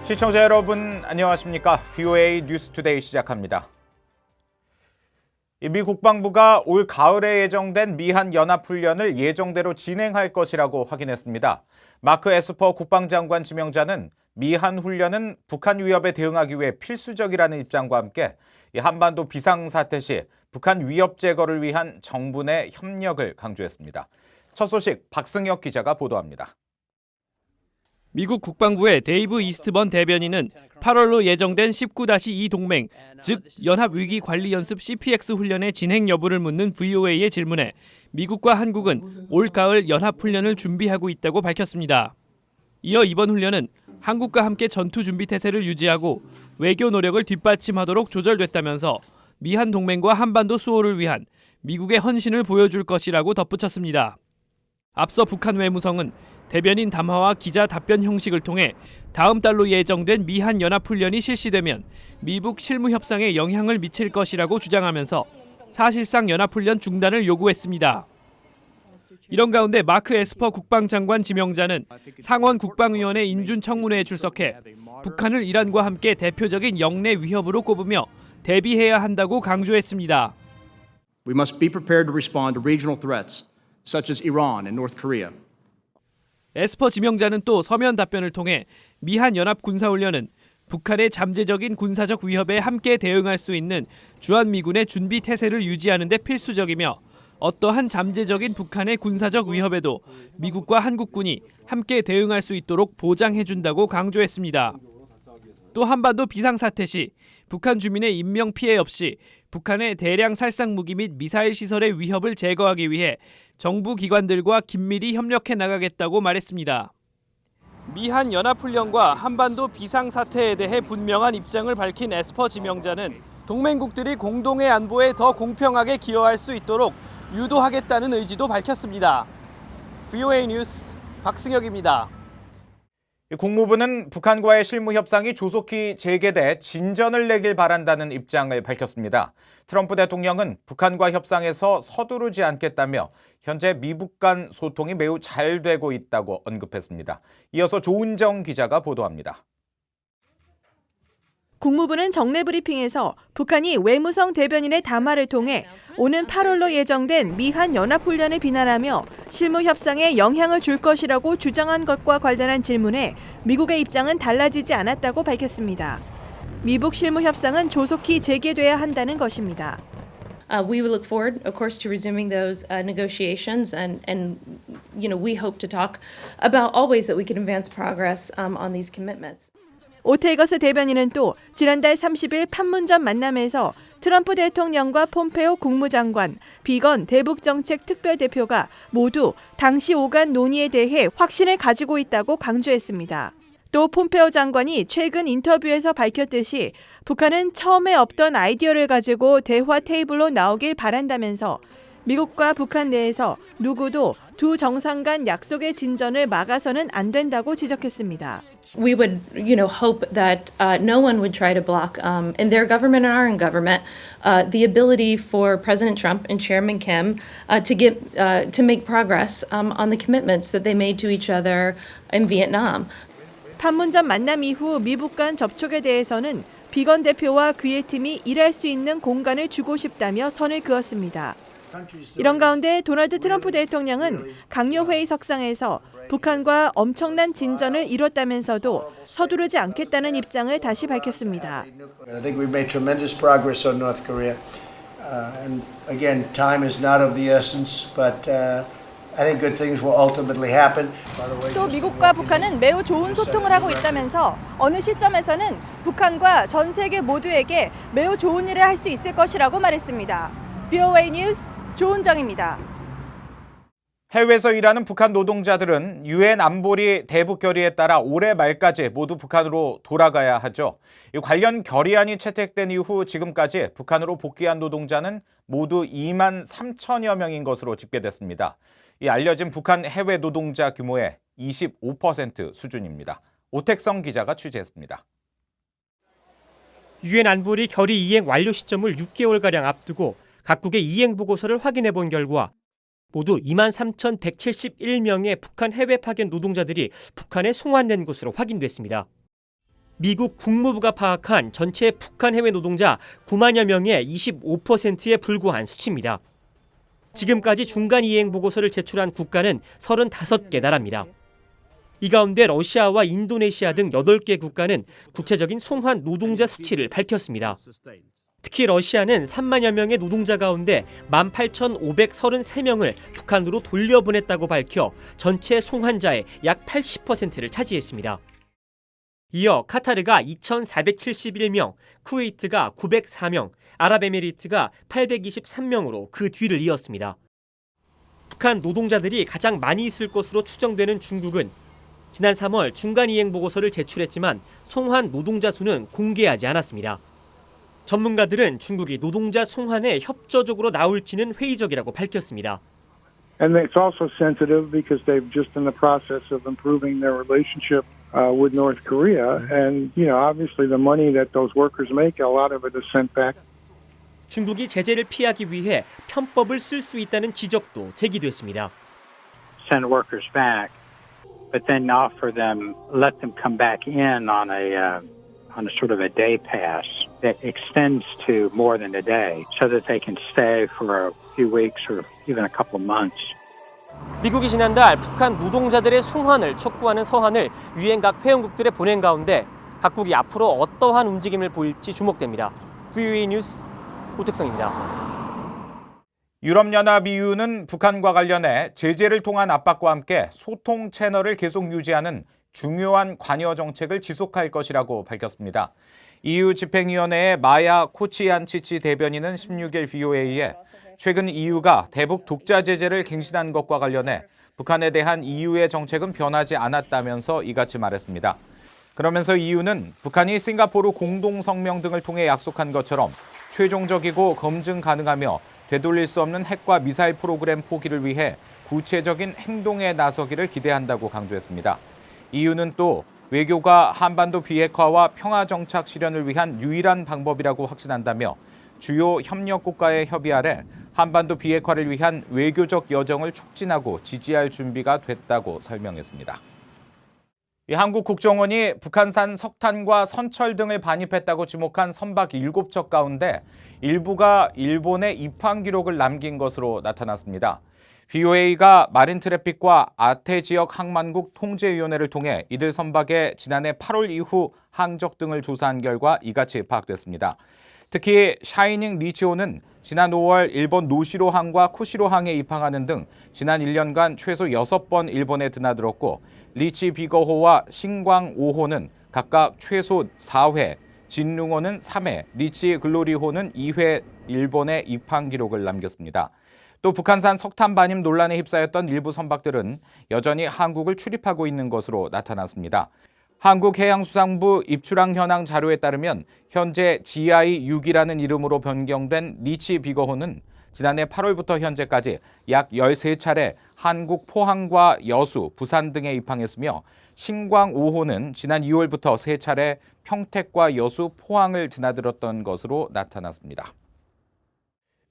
시청자 여러분 안녕하십니까? VOA 뉴스투데이 시작합니다. 미 국방부가 올 가을에 예정된 미한 연합훈련을 예정대로 진행할 것이라고 확인했습니다. 마크 에스퍼 국방장관 지명자는 미한 훈련은 북한 위협에 대응하기 위해 필수적이라는 입장과 함께 한반도 비상사태 시 북한 위협 제거를 위한 정부 내 협력을 강조했습니다. 첫 소식 박승혁 기자가 보도합니다. 미국 국방부의 데이브 이스트번 대변인은 8월로 예정된 19-2 동맹, 즉 연합위기관리연습 CPX 훈련의 진행 여부를 묻는 VOA의 질문에 미국과 한국은 올 가을 연합훈련을 준비하고 있다고 밝혔습니다. 이어 이번 훈련은 한국과 함께 전투 준비 태세를 유지하고 외교 노력을 뒷받침하도록 조절됐다면서 미한 동맹과 한반도 수호를 위한 미국의 헌신을 보여줄 것이라고 덧붙였습니다. 앞서 북한 외무성은 대변인 담화와 기자 답변 형식을 통해 다음 달로 예정된 미한 연합훈련이 실시되면 미북 실무 협상에 영향을 미칠 것이라고 주장하면서 사실상 연합훈련 중단을 요구했습니다. 이런 가운데 마크 에스퍼 국방장관 지명자는 상원 국방위원회 인준 청문회에 출석해 북한을 이란과 함께 대표적인 영내 위협으로 꼽으며 대비해야 한다고 강조했습니다. We must be prepared to respond to regional threats such as Iran and North Korea. 에스퍼 지명자는 또 서면 답변을 통해 미한 연합 군사훈련은 북한의 잠재적인 군사적 위협에 함께 대응할 수 있는 주한미군의 준비 태세를 유지하는 데 필수적이며 어떠한 잠재적인 북한의 군사적 위협에도 미국과 한국군이 함께 대응할 수 있도록 보장해준다고 강조했습니다. 또 한반도 비상사태 시 북한 주민의 인명피해 없이 북한의 대량 살상 무기 및 미사일 시설의 위협을 제거하기 위해 정부 기관들과 긴밀히 협력해 나가겠다고 말했습니다. 미한 연합훈련과 한반도 비상사태에 대해 분명한 입장을 밝힌 에스퍼 지명자는 동맹국들이 공동의 안보에 더 공평하게 기여할 수 있도록 유도하겠다는 의지도 밝혔습니다. VOA 뉴스 박승혁입니다. 국무부는 북한과의 실무 협상이 조속히 재개돼 진전을 내길 바란다는 입장을 밝혔습니다. 트럼프 대통령은 북한과 협상에서 서두르지 않겠다며 현재 미북 간 소통이 매우 잘 되고 있다고 언급했습니다. 이어서 조은정 기자가 보도합니다. 국무부는 정례 브리핑에서 북한이 외무성 대변인의 담화를 통해 오는 8월로 예정된 미한 연합훈련을 비난하며 실무 협상에 영향을 줄 것이라고 주장한 것과 관련한 질문에 미국의 입장은 달라지지 않았다고 밝혔습니다. 미북 실무 협상은 조속히 재개돼야 한다는 것입니다. We will look forward, of course, to resuming those negotiations, and we hope to talk about all ways that we can advance progress on these commitments. 오테이거스 대변인은 또 지난달 30일 판문점 만남에서 트럼프 대통령과 폼페오 국무장관, 비건 대북정책 특별대표가 모두 당시 오간 논의에 대해 확신을 가지고 있다고 강조했습니다. 또 폼페오 장관이 최근 인터뷰에서 밝혔듯이 북한은 처음에 없던 아이디어를 가지고 대화 테이블로 나오길 바란다면서 미국과 북한 내에서 누구도 두 정상 간 약속의 진전을 막아서는 안 된다고 지적했습니다. We would, hope that no one would try to block, in their government and our own government, the ability for President Trump and Chairman Kim to make progress on the commitments that they made to each other in Vietnam. 판문점 만남 이후 미북 간 접촉에 대해서는 비건 대표와 그의 팀이 일할 수 있는 공간을 주고 싶다며 선을 그었습니다. 이런 가운데 도널드 트럼프 대통령은 강요회의 석상에서 북한과 엄청난 진전을 이뤘다면서도 서두르지 않겠다는 입장을 다시 밝혔습니다. I think we've made tremendous progress on North Korea. And again, time is not of the essence, but I think good things will ultimately happen. 또 미국과 북한은 매우 좋은 소통을 하고 있다면서 어느 시점에서는 북한과 전 세계 모두에게 매우 좋은 일을 할 수 있을 것이라고 말했습니다. VOA 뉴스 조은정입니다. 해외에서 일하는 북한 노동자들은 유엔 안보리 대북 결의에 따라 올해 말까지 모두 북한으로 돌아가야 하죠. 관련 결의안이 채택된 이후 지금까지 북한으로 복귀한 노동자는 모두 2만 3천여 명인 것으로 집계됐습니다. 이 알려진 북한 해외 노동자 규모의 25% 수준입니다. 오택성 기자가 취재했습니다. 유엔 안보리 결의 이행 완료 시점을 6개월가량 앞두고 각국의 이행 보고서를 확인해 본 결과 모두 23,171명의 북한 해외 파견 노동자들이 북한에 송환된 것으로 확인됐습니다. 미국 국무부가 파악한 전체 북한 해외 노동자 9만여 명의 25%에 불과한 수치입니다. 지금까지 중간 이행 보고서를 제출한 국가는 35개 나라입니다. 이 가운데 러시아와 인도네시아 등 8개 국가는 구체적인 송환 노동자 수치를 밝혔습니다. 특히 러시아는 3만여 명의 노동자 가운데 18,533명을 북한으로 돌려보냈다고 밝혀 전체 송환자의 약 80%를 차지했습니다. 이어 카타르가 2,471명, 쿠웨이트가 904명, 아랍에미리트가 823명으로 그 뒤를 이었습니다. 북한 노동자들이 가장 많이 있을 것으로 추정되는 중국은 지난 3월 중간이행 보고서를 제출했지만 송환 노동자 수는 공개하지 않았습니다. 전문가들은 중국이 노동자 송환에 협조적으로 나올지는 회의적이라고 밝혔습니다. And it's also sensitive because they've just in the process of improving their relationship with North Korea. And, obviously the money that those workers make, a lot of it is sent back. 중국이 제재를 피하기 위해 편법을 쓸 수 있다는 지적도 제기됐습니다. Send workers back, but then offer them, let them come back in on a sort of a day pass that extends to more than a day, so that they can stay for a few weeks or even a couple of months. 미국이 지난달 북한 노동자들의 송환을 촉구하는 서한을 유엔 각 회원국들에 보낸 가운데 각국이 앞으로 어떠한 움직임을 보일지 주목됩니다. VOA 뉴스 오택성입니다. 유럽연합 EU는 북한과 관련해 제재를 통한 압박과 함께 소통 채널을 계속 유지하는 중요한 관여 정책을 지속할 것이라고 밝혔습니다. EU 집행위원회의 마야 코치얀치치 대변인은 16일 VOA에 최근 EU가 대북 독자 제재를 갱신한 것과 관련해 북한에 대한 EU의 정책은 변하지 않았다면서 이같이 말했습니다. 그러면서 EU는 북한이 싱가포르 공동성명 등을 통해 약속한 것처럼 최종적이고 검증 가능하며 되돌릴 수 없는 핵과 미사일 프로그램 포기를 위해 구체적인 행동에 나서기를 기대한다고 강조했습니다. EU는 또 외교가 한반도 비핵화와 평화 정착 실현을 위한 유일한 방법이라고 확신한다며 주요 협력 국가의 협의 아래 한반도 비핵화를 위한 외교적 여정을 촉진하고 지지할 준비가 됐다고 설명했습니다. 한국 국정원이 북한산 석탄과 선철 등을 반입했다고 지목한 선박 7척 가운데 일부가 일본에 입항 기록을 남긴 것으로 나타났습니다. VOA가 마린 트래픽과 아태 지역 항만국 통제위원회를 통해 이들 선박의 지난해 8월 이후 항적 등을 조사한 결과 이같이 파악됐습니다. 특히 샤이닝 리치호는 지난 5월 일본 노시로항과 쿠시로항에 입항하는 등 지난 1년간 최소 6번 일본에 드나들었고 리치 비거호와 신광 5호는 각각 최소 4회, 진룽호는 3회, 리치 글로리호는 2회 일본에 입항 기록을 남겼습니다. 또 북한산 석탄 반입 논란에 휩싸였던 일부 선박들은 여전히 한국을 출입하고 있는 것으로 나타났습니다. 한국해양수산부 입출항 현황 자료에 따르면 현재 GI-6이라는 이름으로 변경된 리치 비거호는 지난해 8월부터 현재까지 약 13차례 한국 포항과 여수, 부산 등에 입항했으며 신광 5호는 지난 2월부터 3차례 평택과 여수, 포항을 드나들었던 것으로 나타났습니다.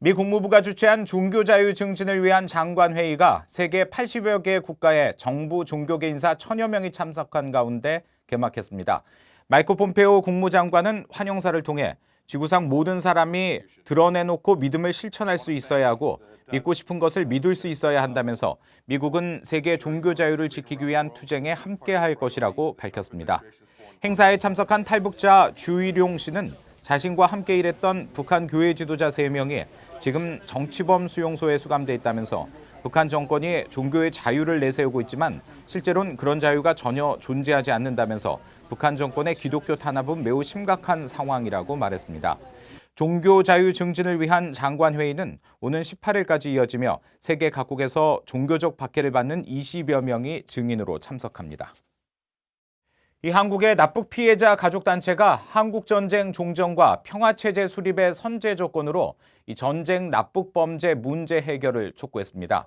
미 국무부가 주최한 종교자유 증진을 위한 장관회의가 세계 80여 개 국가의 정부 종교계 인사 1000여 명이 참석한 가운데 개막했습니다. 마이크 폼페오 국무장관은 환영사를 통해 지구상 모든 사람이 드러내놓고 믿음을 실천할 수 있어야 하고 믿고 싶은 것을 믿을 수 있어야 한다면서 미국은 세계 종교 자유를 지키기 위한 투쟁에 함께할 것이라고 밝혔습니다. 행사에 참석한 탈북자 주일용 씨는 자신과 함께 일했던 북한 교회 지도자 3명이 지금 정치범 수용소에 수감돼 있다면서 북한 정권이 종교의 자유를 내세우고 있지만 실제로는 그런 자유가 전혀 존재하지 않는다면서 북한 정권의 기독교 탄압은 매우 심각한 상황이라고 말했습니다. 종교 자유 증진을 위한 장관회의는 오는 18일까지 이어지며 세계 각국에서 종교적 박해를 받는 20여 명이 증인으로 참석합니다. 이 한국의 납북 피해자 가족단체가 한국전쟁 종전과 평화체제 수립의 선제 조건으로 이 전쟁 납북 범죄 문제 해결을 촉구했습니다.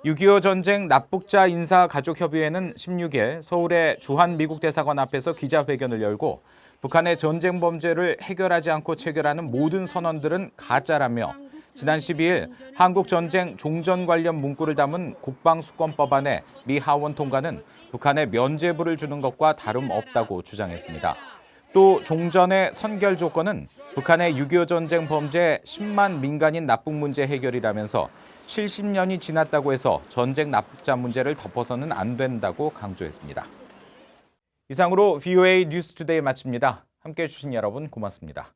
6.25 전쟁 납북자 인사가족협의회는 16일 서울의 주한 미국 대사관 앞에서 기자회견을 열고 북한의 전쟁 범죄를 해결하지 않고 체결하는 모든 선언들은 가짜라며 지난 12일 한국 전쟁 종전 관련 문구를 담은 국방수권법안의 미 하원 통과는 북한에 면죄부를 주는 것과 다름없다고 주장했습니다. 또 종전의 선결 조건은 북한의 6.25 전쟁 범죄 10만 민간인 납북 문제 해결이라면서 70년이 지났다고 해서 전쟁 납북자 문제를 덮어서는 안 된다고 강조했습니다. 이상으로 VOA 뉴스투데이 마칩니다. 함께해 주신 여러분 고맙습니다.